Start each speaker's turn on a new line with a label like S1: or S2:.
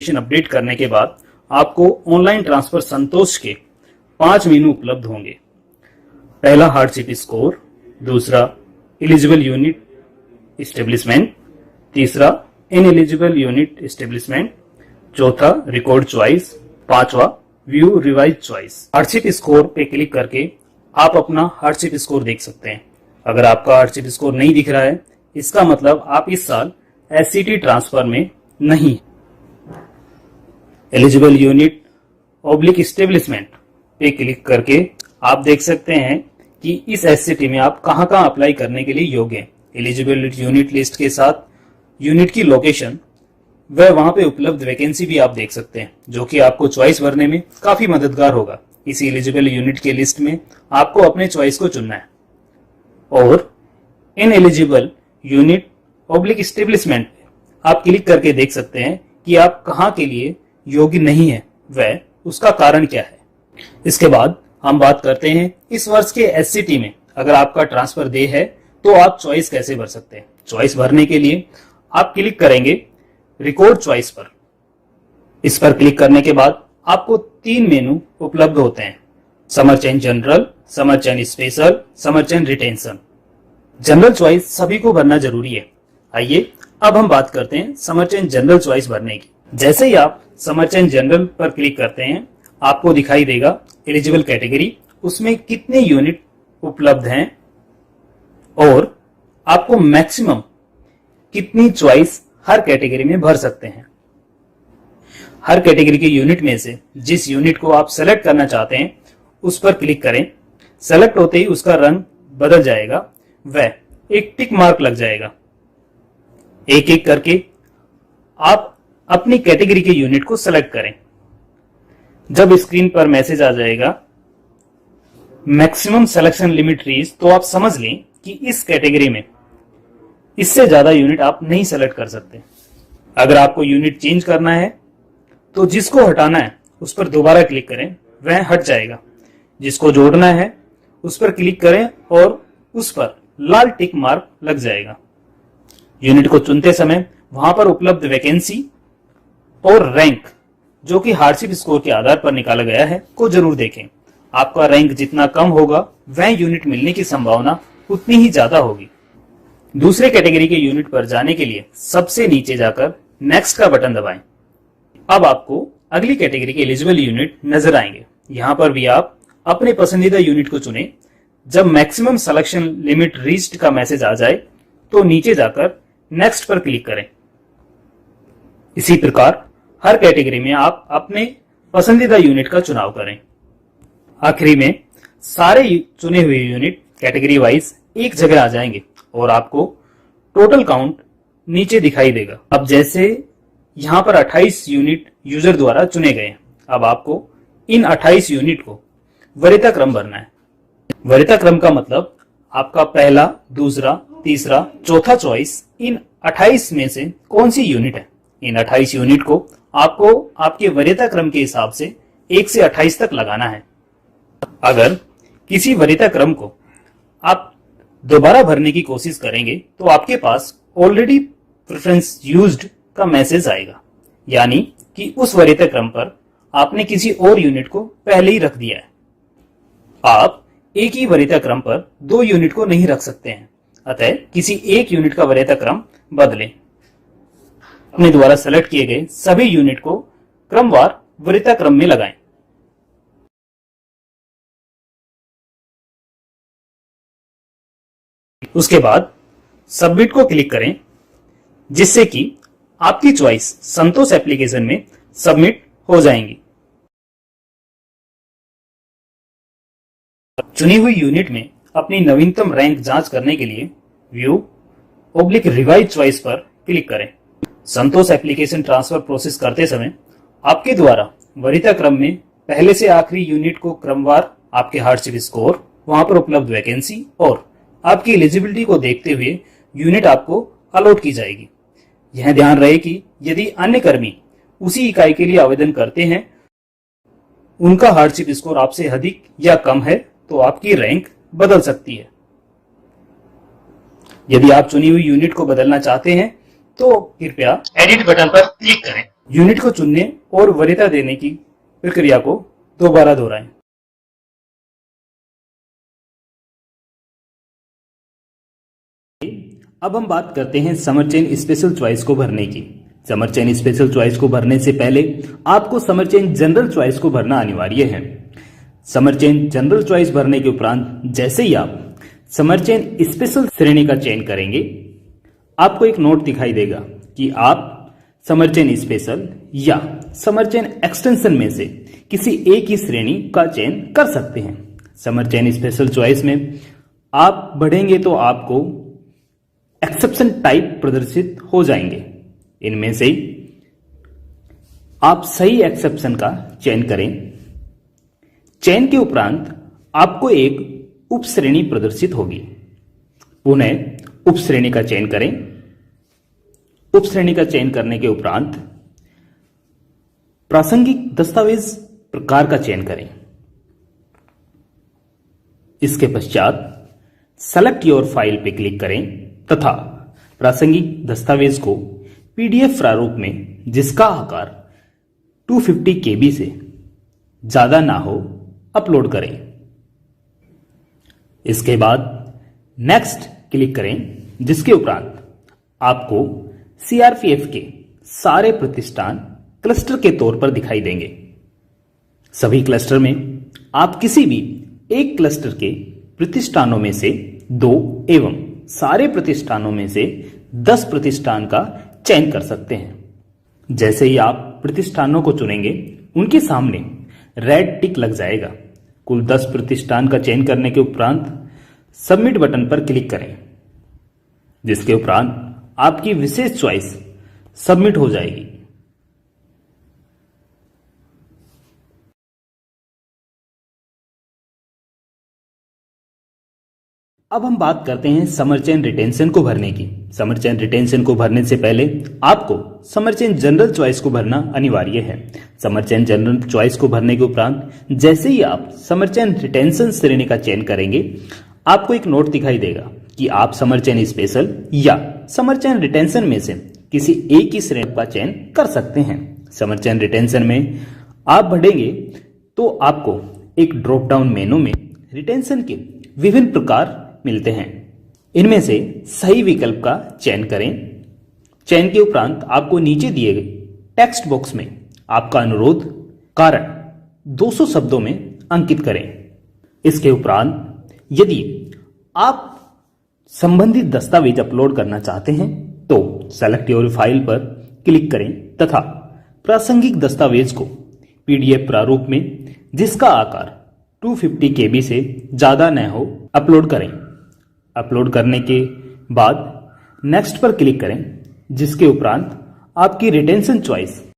S1: Update करने के बाद आपको ऑनलाइन ट्रांसफर संतोष के 5 मेनू उपलब्ध होंगे। पहला हार्डशिप स्कोर, दूसरा एलिजिबल यूनिट एस्टेब्लिशमेंट, तीसरा इनएलिजिबल यूनिट एस्टेब्लिशमेंट, चौथा रिकॉर्ड चॉइस, पांचवा view revise choice. Hardship score पे क्लिक करके आप अपना हार्डशिप स्कोर देख सकते हैं। अगर आपका हार्डशिप स्कोर नहीं दिख रहा है, इसका मतलब आप इस साल एससीटी ट्रांसफर में नहीं। एलिजिबल यूनिट ऑब्लिक एस्टेब्लिशमेंट पे क्लिक करके आप देख सकते हैं कि इस एससीटी में आप कहां अप्लाई करने के लिए योग्य हैं। एलिजिबल यूनिट लिस्ट के साथ यूनिट की लोकेशन व वहां पे उपलब्ध वैकेंसी भी आप देख सकते हैं, जो कि आपको चॉइस भरने में काफी मददगार होगा। इसी एलिजिबल यूनिट के लिस्ट में आपको अपने चॉइस को चुनना है। और in eligible unit oblique establishment पे आप क्लिक करके देख सकते हैं कि आप कहां के लिए योग्य नहीं है व उसका कारण क्या है। इसके बाद हम बात करते हैं इस वर्ष के एससीटी में अगर आपका ट्रांसफर डे है तो आप चॉइस कैसे भर सकते हैं। चॉइस भरने के लिए आप क्लिक करेंगे रिकॉर्ड चॉइस पर। इस पर क्लिक करने के बाद आपको 3 मेनू उपलब्ध होते हैं, summer change general, summer change special, summer change retention. General choice सभी को भरना जरूरी है। आइए अब हम बात करते हैं समर चेंज जनरल चॉइस भरने की। जैसे ही आप समर चेंज जनरल पर क्लिक करते हैं, आपको दिखाई देगा एलिजिबल कैटेगरी, उसमें कितने यूनिट उपलब्ध हैं और आपको मैक्सिमम कितनी चॉइस हर कैटेगरी में भर सकते हैं। हर कैटेगरी के यूनिट में से जिस यूनिट को आप सेलेक्ट करना चाहते हैं उस पर क्लिक करें। सेलेक्ट होते ही उसका रंग बदल जाएगा व एक टिक मार्क लग जाएगा। एक एक करके आप अपनी कैटेगरी के यूनिट को सेलेक्ट करें। जब स्क्रीन पर मैसेज आ जाएगा मैक्सिमम सिलेक्शन लिमिट रीच, तो आप समझ लें कि इस कैटेगरी में इससे ज्यादा यूनिट आप नहीं सेलेक्ट कर सकते। अगर आपको यूनिट चेंज करना है तो जिसको हटाना है उस पर दोबारा क्लिक करें, वह हट जाएगा। जिसको जोड़ना है उस पर क्लिक करें और उस पर लाल टिक मार्क लग जाएगा। यूनिट को चुनते समय वहां पर उपलब्ध वैकेंसी और रैंक, जो कि हार्डशिप स्कोर के आधार पर निकाला गया है, को जरूर देखें। आपका रैंक जितना कम होगा वह यूनिट मिलने की संभावना उतनी ही ज्यादा होगी। दूसरे कैटेगरी के यूनिट पर जाने के लिए सबसे नीचे जाकर नेक्स्ट का बटन दबाएं। अब आपको अगली कैटेगरी के एलिजिबल यूनिट नजर आएंगे। यहां पर भी आप अपने पसंदीदा यूनिट को चुनें। जब मैक्सिमम सिलेक्शन लिमिट रीच्ड का मैसेज आ जाए तो नीचे जाकर नेक्स्ट पर क्लिक करें। इसी प्रकार हर कैटेगरी में आप अपने पसंदीदा यूनिट का चुनाव करें। आखिरी में सारे चुने हुए यूनिट कैटेगरी वाइज एक जगह आ जाएंगे और आपको टोटल काउंट नीचे दिखाई देगा। अब जैसे यहां पर 28 यूनिट यूजर द्वारा चुने गए, अब आपको इन 28 यूनिट को वरीयता क्रम भरना है। वरीयता क्रम का मतलब आपका पहला, दूसरा, तीसरा, चौथा चॉइस इन 28 में से कौन सी यूनिट है। इन 28 यूनिट को आपको आपके वरीयता क्रम के हिसाब से 1 से 28 तक लगाना है। अगर किसी वरीयता क्रम को आप दोबारा भरने की कोशिश करेंगे तो आपके पास ऑलरेडी प्रेफरेंस यूज्ड का मैसेज आएगा, यानी कि उस वरीयता क्रम पर आपने किसी और यूनिट को पहले ही रख दिया है। आप एक ही वरीयता क्रम पर 2 यूनिट को नहीं रख सकते हैं, अतः किसी एक यूनिट का वरीयता क्रम बदलें। अपने द्वारा सेलेक्ट किए गए सभी यूनिट को क्रमवार वरीयता क्रम में लगाएं। उसके बाद सबमिट को क्लिक करें, जिससे कि आपकी चॉइस संतोष एप्लीकेशन में सबमिट हो जाएंगी। चुनी हुई यूनिट में अपनी नवीनतम रैंक जांच करने के लिए व्यू ऑब्लिक रिवाइज चॉइस पर क्लिक करें। संतोष एप्लीकेशन ट्रांसफर प्रोसेस करते समय आपके द्वारा वरीयता क्रम में पहले से आखिरी यूनिट को क्रमवार आपके हार्डशिप स्कोर, वहां पर उपलब्ध वैकेंसी और आपकी एलिजिबिलिटी को देखते हुए यूनिट आपको अलॉट की जाएगी। यह ध्यान रहे कि यदि अन्य कर्मी उसी इकाई के लिए आवेदन करते हैं, उनका हार्डशिप स्कोर आपसे अधिक या कम है तो आपकी रैंक बदल सकती है। यदि आप चुनी हुई यूनिट को बदलना चाहते हैं तो कृपया एडिट बटन पर क्लिक करें यूनिट को चुनने और वरीयता देने की प्रक्रिया को दोबारा दोहराएं। अब हम बात करते हैं समर चेन स्पेशल चॉइस को भरने की। समर चेन स्पेशल चॉइस को भरने से पहले आपको समर चेन जनरल चॉइस को भरना अनिवार्य है। समर चेन जनरल चॉइस भरने के उपरांत जैसे ही आप समर चेन स्पेशल श्रेणी का चयन करेंगे, आपको एक नोट दिखाई देगा कि आप समर चेन स्पेशल या समर चेन एक्सटेंशन में से किसी एक ही श्रेणी का चयन कर सकते हैं। समर चेन स्पेशल चॉइस में आप बढ़ेंगे तो आपको एक्सेप्शन टाइप प्रदर्शित हो जाएंगे। इनमें से आप सही एक्सेप्शन का चयन करें। चयन के उपरांत आपको एक उप श्रेणी प्रदर्शित होगी। पुनः उप श्रेणी का चयन करें। उप श्रेणी का चयन करने के उपरांत प्रासंगिक दस्तावेज प्रकार का चयन करें। इसके पश्चात सेलेक्ट योर फाइल पर क्लिक करें तथा प्रासंगिक दस्तावेज को पीडीएफ प्रारूप में जिसका आकार 250 KB से ज्यादा ना हो अपलोड करें। इसके बाद नेक्स्ट क्लिक करें, जिसके उपरांत आपको सीआरपीएफ के सारे प्रतिष्ठान क्लस्टर के तौर पर दिखाई देंगे। सभी क्लस्टर में आप किसी भी एक क्लस्टर के प्रतिष्ठानों में से 2 एवं सारे प्रतिष्ठानों में से 10 प्रतिष्ठान का चयन कर सकते हैं। जैसे ही आप प्रतिष्ठानों को चुनेंगे, उनके सामने रेड टिक लग जाएगा। कुल 10 प्रतिष्ठान का चयन करने के उपरांत सबमिट बटन पर क्लिक करें, जिसके उपरांत आपकी विशेष चॉइस सबमिट हो जाएगी। अब हम बात करते हैं समर चेन रिटेंशन को भरने की। समर चेन रिटेंशन को भरने से पहले आपको समर चेन जनरल चॉइस को भरना अनिवार्य है। समर चेन जनरल चॉइस को भरने के उपरांत जैसे ही आप समर चेन रिटेंशन श्रेणी का चयन करेंगे, आपको एक नोट दिखाई देगा कि आप समर चेन स्पेशल या समर चेन रिटेंशन में से किसी एक ही श्रेणी का चयन कर सकते हैं। समर चेन रिटेंशन में आप बढ़ेंगे तो आपको एक ड्रॉप डाउन मेनू में रिटेंशन के विभिन्न प्रकार मिलते हैं। इनमें से सही विकल्प का चयन करें। चयन के उपरांत आपको नीचे दिए गए टेक्स्ट बॉक्स में आपका अनुरोध कारण 200 शब्दों में अंकित करें। इसके उपरांत यदि आप संबंधित दस्तावेज अपलोड करना चाहते हैं तो सेलेक्ट योर फाइल पर क्लिक करें तथा प्रासंगिक दस्तावेज को पीडीएफ प्रारूप में जिसका आकार 250 KB से ज्यादा न हो अपलोड करें। अपलोड करने के बाद नेक्स्ट पर क्लिक करें, जिसके उपरांत आपकी रिटेंशन चॉइस